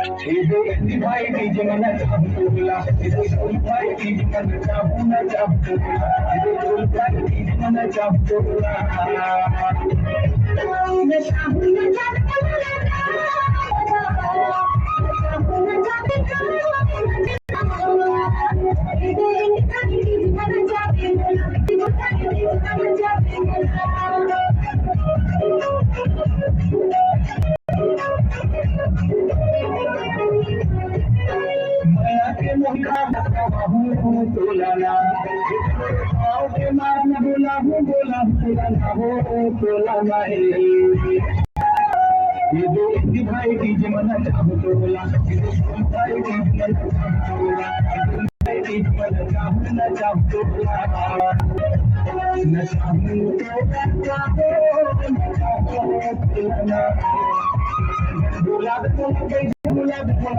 Ido divai dij mana chapula, ido divai dij mana chapuna chapula, ido divai dij mana chapula. Na chapuna chapula, chapuna chapula. Ido divai dij mana chapula, ido divai dij mana chapula. माया के मुखा हूँ तोलाना आओ के मारना बोला हूँ बोलाना हो तोलाना है ये दो भाई डीज मना चाहू तोला ये दो भाई डीज मना चाहू तोला भाई डीज मना चाहू ना चाहू तोला न चाहू तो चाहू न चाहू तोला गुलाब को गुलाब को